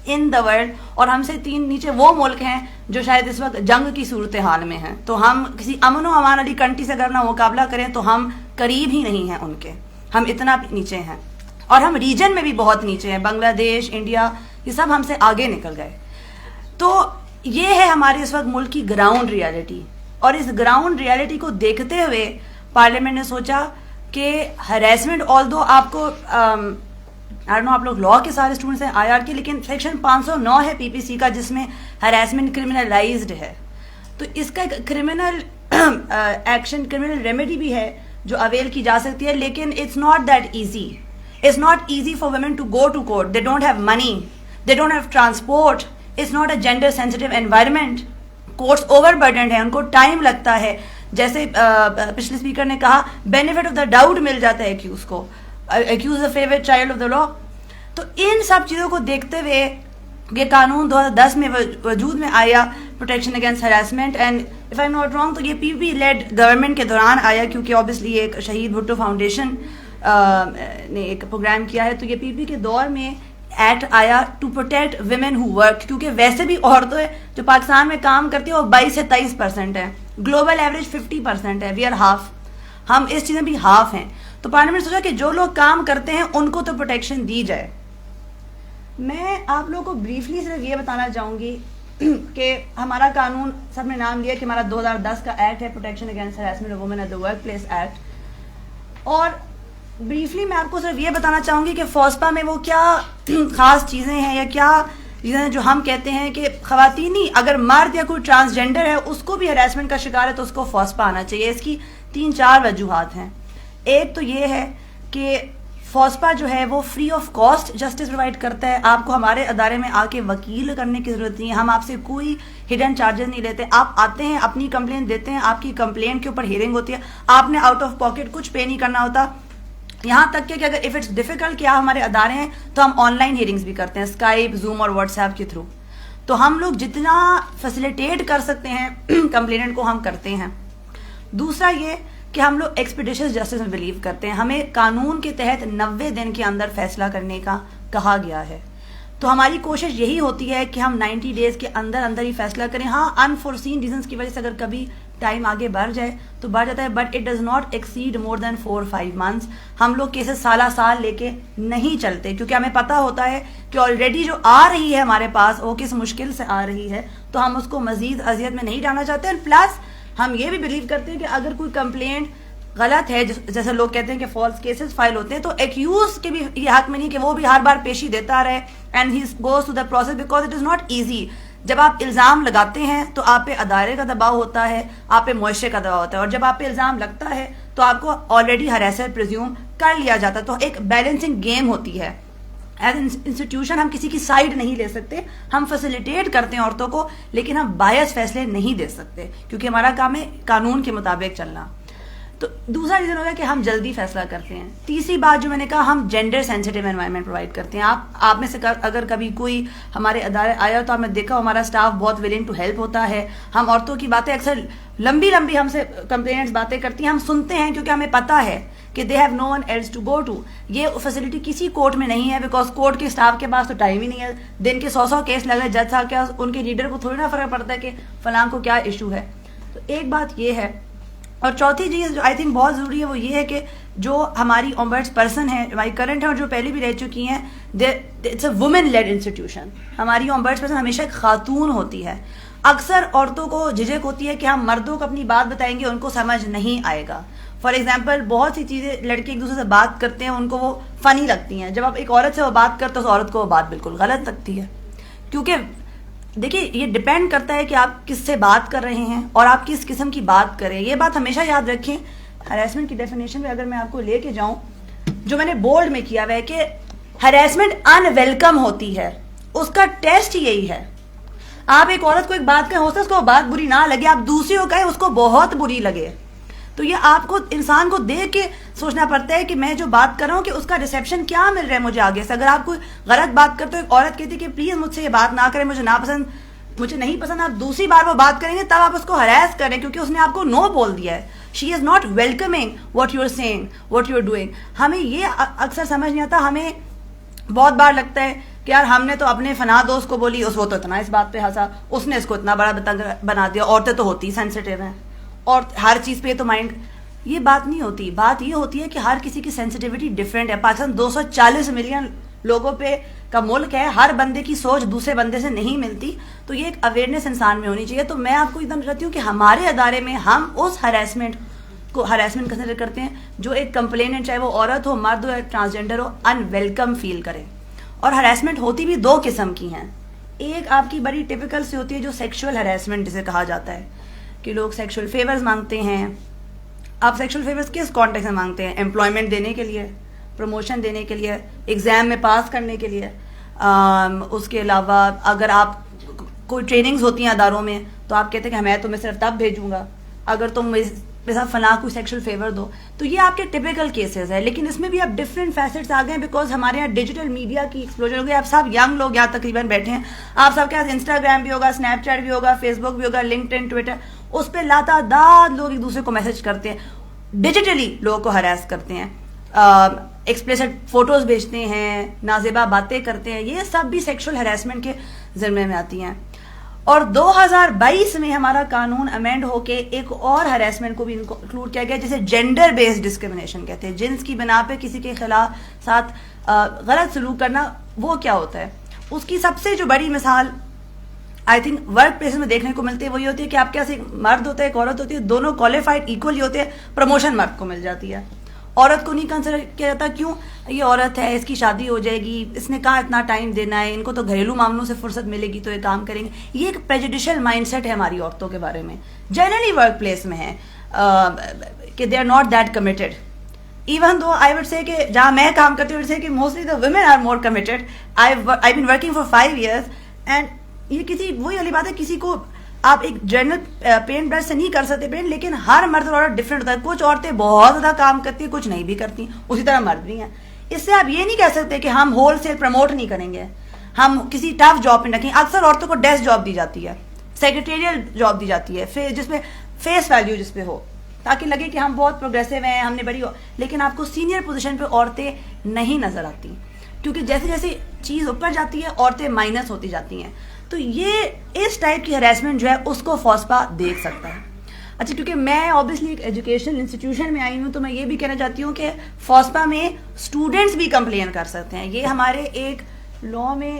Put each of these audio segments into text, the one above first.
In the world, اور ہم سے 3 نیچے وہ ملک ہیں جو شاید اس وقت جنگ کی صورتحال میں ہیں. تو ہم کسی امن و امان والی کنٹری سے اگر نہ مقابلہ کریں تو ہم قریب ہی نہیں ہیں ان کے, ہم اتنا نیچے ہیں. اور ہم ریجن میں بھی بہت نیچے ہیں, بنگلہ دیش, انڈیا, یہ سب ہم سے آگے نکل گئے. تو یہ ہے ہمارے اس وقت ملک کی گراؤنڈ ریالٹی. اور اس گراؤنڈ ریالٹی کو دیکھتے ہوئے پارلیمنٹ نے سوچا کہ ہریسمنٹ, آل دو آپ کو آپ لوگ لا کے سارے اسٹوڈنٹس ہیں آئی آر کے, لیکن سیکشن 509 ہے پی پی سی کا جس میں ہراسمنٹ کرمنلائزڈ ہے. تو اس کا ایک کرمنل ایکشن, کرمنل ریمیڈی بھی ہے جو اویل کی جا سکتی ہے, لیکن it's not that easy. It's not easy for women to go to court. They don't have money, they don't have transport. It's not a gender sensitive environment. Courts over burdened ہیں, ان کو time لگتا ہے. جیسے پچھلے speaker نے کہا, benefit of the doubt مل جاتا ہے ایکیوز کو, accused the favourite child of the law. تو ان سب چیزوں کو دیکھتے ہوئے یہ قانون 2010 میں وجود میں آیا, protection against harassment. And if I not wrong تو یہ پی پی لیڈ گورنمنٹ کے دوران آیا, کیونکہ اوبیسلی ایک شہید بھٹو فاؤنڈیشن نے ایک پروگرام کیا ہے. تو یہ پی پی کے دور میں ایکٹ آیا to protect women who work, کیونکہ ویسے بھی عورتیں جو پاکستان میں کام کرتی ہیں وہ 22 سے 23% ہے, گلوبل ایوریج 50% ہے, وی آر ہاف, ہم اس چیز میں بھی ہاف ہیں. تو پارلیمنٹ نے سوچا کہ جو لوگ کام کرتے ہیں ان کو تو پروٹیکشن دی جائے. میں آپ لوگوں کو بریفلی صرف یہ بتانا چاہوں گی کہ ہمارا قانون, سب نے نام لیا کہ ہمارا 2010 کا ایکٹ ہے, protection against harassment of women at the work place act. اور بریفلی میں آپ کو صرف یہ بتانا چاہوں گی کہ فوسپا میں وہ کیا خاص چیزیں ہیں یا کیا چیزیں ہیں جو ہم کہتے ہیں کہ خواتین ہی, اگر مرد یا کوئی ٹرانسجینڈر ہے اس کو بھی ہراسمنٹ کا شکار ہے تو اس کو فوسپا آنا چاہیے. اس کی 3-4 وجوہات ہیں. ایک تو یہ ہے کہ فوسپا جو ہے وہ free of cost justice provide کرتا ہے. آپ کو ہمارے ادارے میں آ کے وکیل کرنے کی ضرورت نہیں ہے, ہم آپ سے کوئی ہڈن چارجز نہیں لیتے. آپ آتے ہیں, اپنی کمپلین دیتے ہیں, آپ کی کمپلین کے اوپر ہیئرنگ ہوتی ہے, آپ نے آؤٹ آف پاکٹ کچھ پے نہیں کرنا ہوتا. یہاں تک کہ اگر اف اٹس ڈیفیکلٹ کہ آپ ہمارے ادارے ہیں تو ہم آن لائن ہیئرنگس بھی کرتے ہیں, اسکائپ, زوم اور واٹس ایپ کے تھرو. تو ہم لوگ جتنا فیسیلیٹیٹ کر سکتے ہیں کمپلیننٹ کو ہم کرتے ہیں. دوسرا یہ کہ ہم لوگ ایکسپیڈیشس جسٹس میں بلیو کرتے ہیں. ہمیں قانون کے تحت 90 دن کے اندر فیصلہ کرنے کا کہا گیا ہے. تو ہماری کوشش یہی ہوتی ہے کہ ہم 90 ڈیز کے اندر ہی فیصلہ کریں. ہاں, انفورسین ریزنس کی وجہ سے اگر کبھی ٹائم آگے بڑھ جائے تو بڑھ جاتا ہے, but it does not exceed more than 4-5 months. ہم لوگ کیسز سال لے کے نہیں چلتے, کیونکہ ہمیں پتہ ہوتا ہے کہ آلریڈی جو آ رہی ہے ہمارے پاس وہ کس مشکل سے آ رہی ہے, تو ہم اس کو مزید اذیت میں نہیں ڈالنا چاہتے. پلس ہم یہ بھی بلیو کرتے ہیں کہ اگر کوئی کمپلینٹ غلط ہے, جیسے لوگ کہتے ہیں کہ فالس کیسز فائل ہوتے ہیں, تو ایکیوز کے بھی یہ حق میں نہیں کہ وہ بھی ہر بار پیشی دیتا رہے and he goes to the process, because it is not easy. جب آپ الزام لگاتے ہیں تو آپ پہ ادارے کا دباؤ ہوتا ہے, آپ پہ معاشرے کا دباؤ ہوتا ہے, اور جب آپ پہ الزام لگتا ہے تو آپ کو آلریڈی ہراسر پریزیوم کر لیا جاتا ہے. تو ایک بیلنسنگ گیم ہوتی ہے. ایز انسٹیٹیوشن ہم کسی کی سائڈ نہیں لے سکتے, ہم فیسیلیٹیٹ کرتے ہیں عورتوں کو, لیکن ہم بایس فیصلے نہیں دے سکتے, کیونکہ ہمارا کام ہے قانون کے مطابق چلنا. تو دوسرا ریزن ہوگا کہ ہم جلدی فیصلہ کرتے ہیں. تیسری بات جو میں نے کہا, ہم جینڈر سینسیٹیو انوائرمنٹ پرووائڈ کرتے ہیں. آپ میں سے اگر کبھی کوئی ہمارے ادارے آیا تو آپ نے دیکھا ہمارا اسٹاف بہت ولنگ ٹو ہیلپ ہوتا ہے. ہم عورتوں کی باتیں اکثر لمبی ہم سے کمپلینٹس باتیں کرتی ہیں, ہم سنتے ہیں کیونکہ ہمیں پتہ ہے کہ they have no one else to go to. یہ فیسلٹی کسی کورٹ میں نہیں ہے, بیکاز کورٹ کے اسٹاف کے پاس تو ٹائم ہی نہیں ہے. دن کے 100 کیس لگے جج صاحب کے, ان کے لیڈر کو تھوڑی نا فرق پڑتا ہے کہ فلاں کو کیا ایشو ہے. تو ایک بات یہ ہے. اور چوتھی چیز جو آئی تھنک بہت ضروری ہے وہ یہ ہے کہ جو ہماری اومبڈس پرسن ہیں, ہماری کرنٹ ہیں اور جو پہلے بھی رہ چکی ہیں, it's a woman led institution. ہماری اومبڈس پرسن ہمیشہ ایک خاتون ہوتی ہے. اکثر عورتوں کو جھجک ہوتی ہے کہ ہم مردوں کو اپنی بات بتائیں گے, ان کو سمجھ نہیں آئے گا. فار ایگزامپل, بہت سی چیزیں لڑکے ایک دوسرے سے بات کرتے ہیں, ان کو وہ فنی لگتی ہیں. جب آپ ایک عورت سے وہ بات کرتے تو اس عورت کو وہ بات بالکل غلط لگتی ہے. کیونکہ دیکھیے, یہ ڈپینڈ کرتا ہے کہ آپ کس سے بات کر رہے ہیں اور آپ کس قسم کی بات کریں. یہ بات ہمیشہ یاد رکھیں. ہراسمنٹ کی ڈیفینیشن میں اگر میں آپ کو لے کے جاؤں, جو میں نے بولڈ میں کیا ہوا ہے کہ ہراسمنٹ ان ویلکم ہوتی ہے, اس کا ٹیسٹ یہی ہے. آپ ایک عورت کو ایک بات کہیں, ہو سکتا ہے اس کو بات بری نہ لگے, آپ دوسری کو کہیں اس کو بہت بری لگے. تو یہ آپ کو انسان کو دیکھ کے سوچنا پڑتا ہے کہ میں جو بات کر رہا ہوں کہ اس کا ریسیپشن کیا مل رہا ہے مجھے آگے سے. اگر آپ کوئی غلط بات کرتے ہو, ایک عورت کہتی ہے کہ پلیز مجھ سے یہ بات نہ کریں, مجھے نہیں پسند, آپ دوسری بار وہ بات کریں گے تب آپ اس کو ہراس کریں, کیونکہ اس نے آپ کو نو بول دیا ہے. She is not welcoming what you are seeing, what you are doing. ہمیں یہ اکثر سمجھ نہیں آتا. ہمیں بہت بار لگتا ہے کہ یار ہم نے تو اپنے فنا دوست کو بولی، وہ تو اتنا اس بات پہ ہنسا، اس نے اس کو اتنا بڑا بتنگ بنا دیا. عورتیں تو ہوتی سینسیٹیو ہیں اور ہر چیز پہ تو مائنڈ. یہ بات نہیں ہوتی. بات یہ ہوتی ہے کہ ہر کسی کی سینسیٹیوٹی ڈفرینٹ ہے. پاکستان 240 ملین لوگوں پہ کا ملک ہے، ہر بندے کی سوچ دوسرے بندے سے نہیں ملتی. تو یہ ایک اویئرنیس انسان میں ہونی چاہیے. تو میں آپ کو ایک دم چاہتی ہوں کہ ہمارے ادارے میں ہم اس ہراسمنٹ کو ہراسمنٹ کنسیڈر کرتے ہیں جو ایک کمپلیننٹ، چاہے وہ عورت ہو، مرد ہو یا ٹرانسجینڈر ہو، ان ویلکم فیل کرے. اور ہراسمنٹ ہوتی بھی 2 قسم کی ہیں. ایک آپ کی بڑی ٹپیکل سی ہوتی ہے جو سیکشول ہراسمنٹ جسے کہا جاتا ہے کہ لوگ سیکشول فیورز مانگتے ہیں. آپ سیکشول فیورز کس کانٹیکس میں مانگتے ہیں؟ امپلائمنٹ دینے کے لیے، پروموشن دینے کے لیے، ایگزام میں پاس کرنے کے لیے. اس کے علاوہ اگر آپ کوئی ٹریننگز ہوتی ہیں اداروں میں تو آپ کہتے ہیں کہ میں تمہیں صرف تب بھیجوں گا اگر تم میرے ساتھ فلاں کوئی سیکشل فیور دو. تو یہ آپ کے ٹپیکل کیسز ہے. لیکن اس میں بھی اب ڈفرینٹ فیسٹس آ گئے ہیں بیکاز ہمارے یہاں ڈیجیٹل میڈیا کی ایکسپلوژن ہو گئی. آپ سب ینگ لوگ یہاں تقریباً بیٹھے ہیں. آپ سب کے پاس انسٹاگرام بھی ہوگا، اسنیپ چیٹ بھی ہوگا، فیس بک بھی ہوگا، لنکڈ ان، ٹویٹر. اس پہ لاتعداد لوگ ایک دوسرے کو میسج کرتے ہیں، ڈیجیٹلی لوگوں کو ہراس کرتے ہیں، ایکسپلیسٹ فوٹوز بھیجتے ہیں، نازیبا باتیں کرتے ہیں. یہ سب بھی سیکشل ہراسمنٹ کے ذمے میں آتی ہیں. اور 2022 میں ہمارا قانون امینڈ ہو کے ایک اور ہراسمنٹ کو بھی انکلوڈ کیا گیا جسے جینڈر بیسڈ ڈسکرمنیشن کہتے ہیں. جنس کی بنا پہ کسی کے خلاف ساتھ غلط سلوک کرنا. وہ کیا ہوتا ہے؟ اس کی سب سے جو بڑی مثال آئی تھنک ورک پلیس میں دیکھنے کو ملتی ہے وہ یہ ہوتی ہے کہ آپ کے پاس ایک مرد ہوتا ہے، ایک عورت ہوتی ہے، دونوں کوالیفائڈ ایکولی ہوتے ہیں، پروموشن مرد کو مل جاتی ہے، عورت کو نہیں کنسیڈر کیا جاتا. کیوں؟ یہ عورت ہے، اس کی شادی ہو جائے گی، اس نے کہا اتنا ٹائم دینا ہے، ان کو تو گھریلو معاملوں سے فرصت ملے گی تو یہ کام کریں گے. یہ ایک پریجوڈیشل مائنڈ سیٹ ہے ہماری عورتوں کے بارے میں، جنرلی ورک پلیس میں ہے کہ they are not that committed. Even though I would say کہ جہاں میں کام کرتی ہوں کہ mostly the women are more committed. I been working for 5 years and یہ کسی وہی والی بات ہے، کسی کو آپ ایک جنرل پینٹ برش سے نہیں کر سکتے پینٹ، لیکن ہر مرد اور عورت ڈفرینٹ ہوتا ہے. کچھ عورتیں بہت زیادہ کام کرتی ہیں، کچھ نہیں بھی کرتی، اسی طرح مرد بھی ہیں. اس سے آپ یہ نہیں کہہ سکتے کہ ہم ہول سیل پروموٹ نہیں کریں گے، ہم کسی ٹف جاب پہ رکھیں. اکثر عورتوں کو ڈیسک جاب دی جاتی ہے، سیکرٹیریل جاب دی جاتی ہے جس میں فیس ویلیو جس پہ ہو تاکہ لگے کہ ہم بہت پروگریسو ہیں، ہم نے بڑی. لیکن آپ کو سینئر پوزیشن پہ عورتیں نہیں نظر آتی کیونکہ جیسے جیسے چیز اوپر جاتی ہے عورتیں مائنس ہوتی جاتی ہیں. تو یہ اس ٹائپ کی ہراسمنٹ جو ہے اس کو فوسپا دیکھ سکتا ہے. اچھا، کیونکہ میں اوبیسلی ایک ایجوکیشنل انسٹیٹیوشن میں آئی ہوں تو میں یہ بھی کہنا چاہتی ہوں کہ فوسپا میں اسٹوڈنٹس بھی کمپلین کر سکتے ہیں. یہ ہمارے ایک لا میں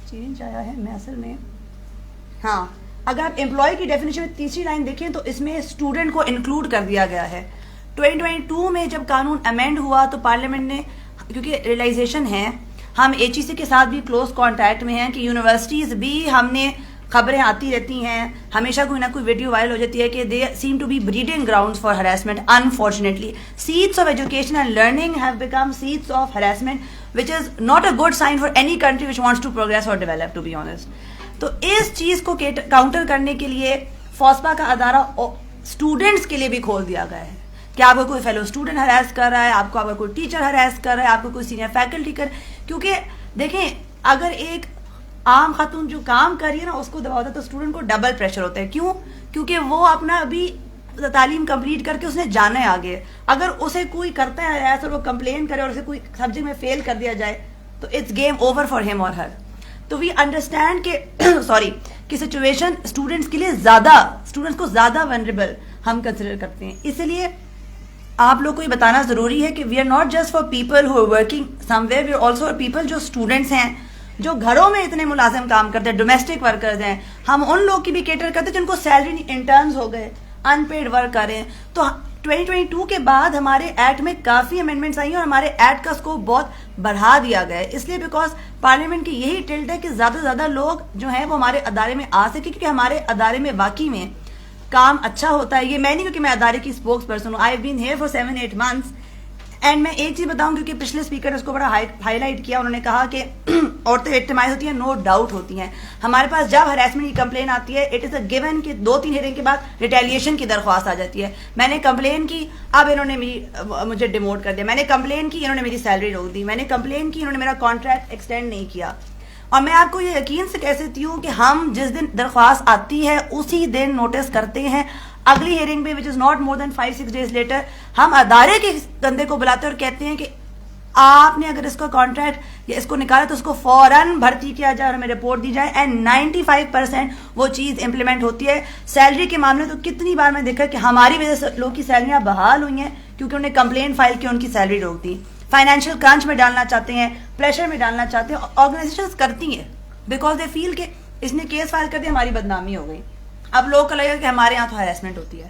چینج آیا ہے. میں اصل میں ہاں اگر آپ امپلائی کی ڈیفینیشن میں تیسری لائن دیکھیں تو اس میں اسٹوڈنٹ کو انکلوڈ کر دیا گیا ہے. 2022 میں جب قانون امینڈ ہوا تو پارلیمنٹ نے، کیونکہ ریئلائزیشن ہے ہم ایچ ای سی کے ساتھ بھی کلوز کانٹیکٹ میں ہیں کہ یونیورسٹیز بھی ہم نے خبریں آتی رہتی ہیں، ہمیشہ کوئی نہ کوئی ویڈیو وائرل ہو جاتی ہے کہ they seem to be breeding grounds for harassment. Unfortunately seats of education and learning have become seats of harassment which is not a good sign for any country which wants to progress اور develop, to be honest. تو اس چیز کو counter کرنے کے لیے فوسپا کا ادارہ اسٹوڈنٹس کے لیے بھی کھول دیا گیا ہے کہ آپ کو کوئی فیلو اسٹوڈنٹ ہراس کر رہا ہے، آپ کو کوئی ٹیچر ہراس کر رہا ہے، آپ کو کوئی سینئر فیکلٹی کر. کیونکہ دیکھیں اگر ایک عام خاتون جو کام کر رہی ہے نا اس کو دباؤ ہوتا ہے تو اسٹوڈنٹ کو ڈبل پریشر ہوتا ہے. کیوں؟ کیونکہ وہ اپنا ابھی تعلیم کمپلیٹ کر کے اس نے جانا ہے آگے. اگر اسے کوئی کرتا ہے ہراس اور وہ کمپلین کرے اور اسے کوئی سبجیکٹ میں فیل کر دیا جائے تو اٹس گیم اوور فار ہم اور ہر. تو وی انڈرسٹینڈ کہ سوری کہ سچویشن اسٹوڈنٹس کے لیے زیادہ، اسٹوڈنٹس کو زیادہ ونریبل ہم کنسیڈر کرتے ہیں. اس لیے آپ لوگ کو یہ بتانا ضروری ہے کہ we are not just for people who are working somewhere, we are also for people جو اسٹوڈنٹس ہیں، جو گھروں میں اتنے ملازم کام کرتے ہیں، ڈومیسٹک ورکرز ہیں. ہم ان لوگ کی بھی کیٹر کرتے ہیں جن کو سیلری انٹرنز ہو گئے، ان پیڈ ورک کر رہے ہیں. تو 2022 کے بعد ہمارے ایکٹ میں کافی امینڈمنٹس آئی ہیں اور ہمارے ایکٹ کا اسکوپ بہت بڑھا دیا گیا ہے. اس لیے بیکاز پارلیمنٹ کی یہی ٹلٹ ہے کہ زیادہ سے زیادہ لوگ جو ہیں وہ ہمارے ادارے میں آ سکے، کیونکہ ہمارے ادارے میں واقعی میں کام اچھا ہوتا ہے. یہ میں نہیں کیونکہ میں ادارے کی اسپوکس پرسن ہوں. I been here for 7-8 months. And میں ایک چیز بتاؤں کیونکہ پچھلے اسپیکر نے اس کو بڑا ہائی لائٹ کیا. انہوں نے کہا کہ عورتیں وکٹمائز ہوتی ہیں، نو ڈاؤٹ ہوتی ہیں. ہمارے پاس جب ہراسمنٹ کی کمپلین آتی ہے اٹ از اے گیون کہ 2-3 ہیئرنگ کے بعد ریٹیلیشن کی درخواست آ جاتی ہے. میں نے کمپلین کی، اب انہوں نے مجھے ڈیموٹ کر دیا. میں نے کمپلین کی، انہوں نے میری سیلری روک دی. میں نے کمپلین کی، انہوں نے میرا کانٹریکٹ ایکسٹینڈ نہیں کیا. اور میں آپ کو یہ یقین سے کہہ سکتی ہوں کہ ہم جس دن درخواست آتی ہے اسی دن نوٹس کرتے ہیں. اگلی ہیئرنگ پہ which is not more than 5-6 days later ہم ادارے کے بندے کو بلاتے ہیں اور کہتے ہیں کہ آپ نے اگر اس کا کانٹریکٹ یا اس کو نکالا تو اس کو فوراً بھرتی کیا جائے اور ہمیں رپورٹ دی جائے، اینڈ 95% وہ چیز امپلیمنٹ ہوتی ہے. سیلری کے معاملے تو کتنی بار میں دیکھا کہ ہماری وجہ سے لوگ کی سیلریاں بحال ہوئی ہیں کیونکہ انہوں نے کمپلین فائل کی، ان کی سیلری روک دی. فائنینشیل کرنچ میں ڈالنا چاہتے ہیں، پریشر میں ڈالنا چاہتے ہیں، آرگنائزیشنز کرتی ہیں بیکاز دے فیل کہ اس نے کیس فائل کر دیا ہماری بدنامی ہو گئی. اب لوگ کو لگے کہ ہمارے یہاں تو ہیراسمنٹ ہوتی ہے،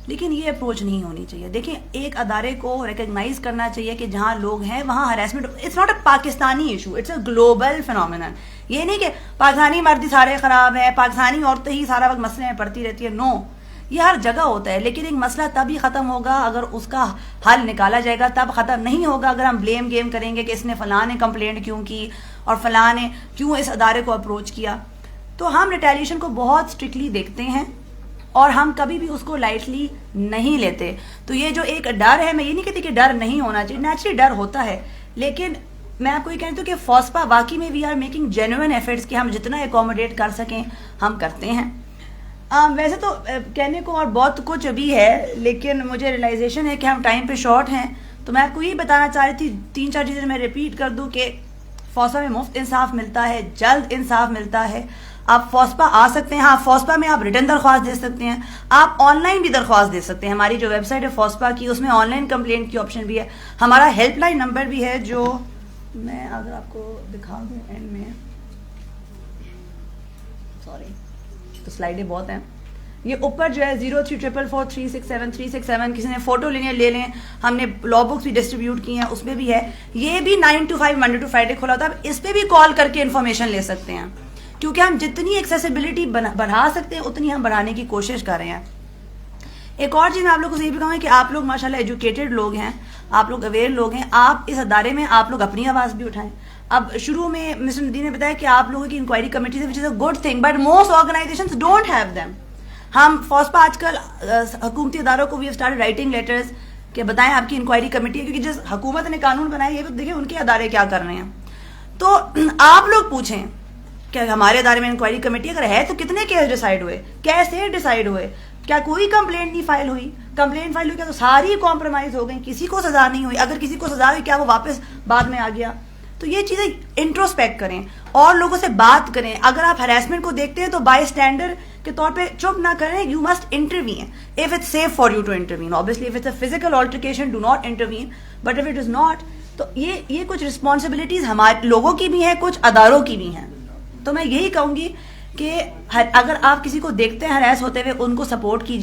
لیکن یہ اپروچ نہیں ہونی چاہیے. دیکھیں ایک ادارے کو ریکگنائز کرنا چاہیے کہ جہاں لوگ ہیں وہاں harassment, it's not a Pakistani issue, it's a global phenomenon. یہ نہیں کہ پاکستانی مرد سارے خراب ہیں، پاکستانی عورتیں ہی سارا وقت مسئلے میں پڑتی رہتی ہے. نو، یہ ہر جگہ ہوتا ہے، لیکن ایک مسئلہ تب ہی ختم ہوگا اگر اس کا حل نکالا جائے گا. تب ختم نہیں ہوگا اگر ہم بلیم گیم کریں گے کہ اس نے فلاں نے کمپلینٹ کیوں کی اور فلاں نے کیوں اس ادارے کو اپروچ کیا. تو ہم ریٹیلیشن کو بہت اسٹرکٹلی دیکھتے ہیں اور ہم کبھی بھی اس کو لائٹلی نہیں لیتے. تو یہ جو ایک ڈر ہے، میں یہ نہیں کہتی کہ ڈر نہیں ہونا چاہیے، نیچرلی ڈر ہوتا ہے، لیکن میں آپ کو یہ کہتی ہوں کہ فوسپا واقعی میں we are making genuine efforts کہ ہم جتنا اکوموڈیٹ کر سکیں ہم کرتے ہیں. ویسے تو کہنے کو اور بہت کچھ ابھی ہے، لیکن مجھے ریئلائزیشن ہے کہ ہم ٹائم پہ شارٹ ہیں. تو میں آپ کو یہ بتانا چاہ رہی تھی، 3-4 چیزیں میں ریپیٹ کر دوں کہ فوسپا میں مفت انصاف ملتا ہے، جلد انصاف ملتا ہے. آپ فوسپا آ سکتے ہیں. ہاں، فوسپا میں آپ ریٹن درخواست دے سکتے ہیں، آپ آن لائن بھی درخواست دے سکتے ہیں. ہماری جو ویب سائٹ ہے فوسپا کی، اس میں آن لائن کمپلینٹ کی آپشن بھی ہے. ہمارا ہیلپ لائن نمبر بھی ہے جو میں اگر آپ کو دکھا دوں اینڈ میں، سوری تو سلائڈیں بہت ہیں. یہ اوپر جو ہے 03444367 کسی نے فوٹو لینی ہے لے لیں. ہم نے لا بکس بھی ڈسٹریبیوٹ کی ہیں، اس میں بھی ہے. یہ بھی 9 to 5 منڈے ٹو فرائیڈے کھلا ہوتا ہے. آپ اس پہ بھی کال کر کے انفارمیشن لے سکتے ہیں کیونکہ ہم جتنی ایکسیسیبلٹی بڑھا سکتے ہیں اتنی ہم بڑھانے کی کوشش کر رہے ہیں. ایک اور چیز میں آپ لوگوں کو یہ بھی کہوں گی کہ آپ لوگ ماشاءاللہ ایجوکیٹڈ لوگ ہیں، آپ لوگ اویئر لوگ ہیں. آپ اس ادارے میں آپ لوگ اپنی آواز بھی اٹھائیں. اب شروع میں مسٹر ندیم نے بتایا کہ آپ لوگوں کی انکوائری کمیٹی سے، which is a good thing, but most organisations don't have them. ہم فوسپا آج کل حکومتی اداروں کو we have started writing letters کہ بتائیں آپ کی انکوائری کمیٹی ہے، کیونکہ جس حکومت نے قانون بنایا یہ دیکھیں ان کے ادارے کیا کر رہے ہیں. تو آپ لوگ پوچھیں کہ ہمارے ادارے میں انکوائری کمیٹی اگر ہے تو کتنے کیس ڈیسائیڈ ہوئے، کیسے ڈیسائیڈ ہوئے، کیا کوئی کمپلینٹ نہیں فائل ہوئی؟ کمپلینٹ فائل ہوئی کیا تو ساری کمپرومائز ہو گئی، کسی کو سزا نہیں ہوئی. اگر کسی کو سزا ہوئی کیا وہ واپس بعد میں آ گیا؟ تو یہ چیزیں انٹروسپیکٹ کریں اور لوگوں سے بات کریں. اگر آپ ہراسمنٹ کو دیکھتے ہیں تو بائی اسٹینڈرڈ کے طور پہ چپ نہ کریں. You must intervene if it's safe for you to intervene. obviously if it's a physical altercation do not intervene, but if it is not تو یہ کچھ رسپانسبلٹیز ہمارے لوگوں کی بھی ہیں، کچھ اداروں کی بھی ہیں. تو میں یہی کہوں گی کہ اگر آپ کسی کو دیکھتے ہیں ہراس ہوتے ہوئے ان کو سپورٹ کیجیے.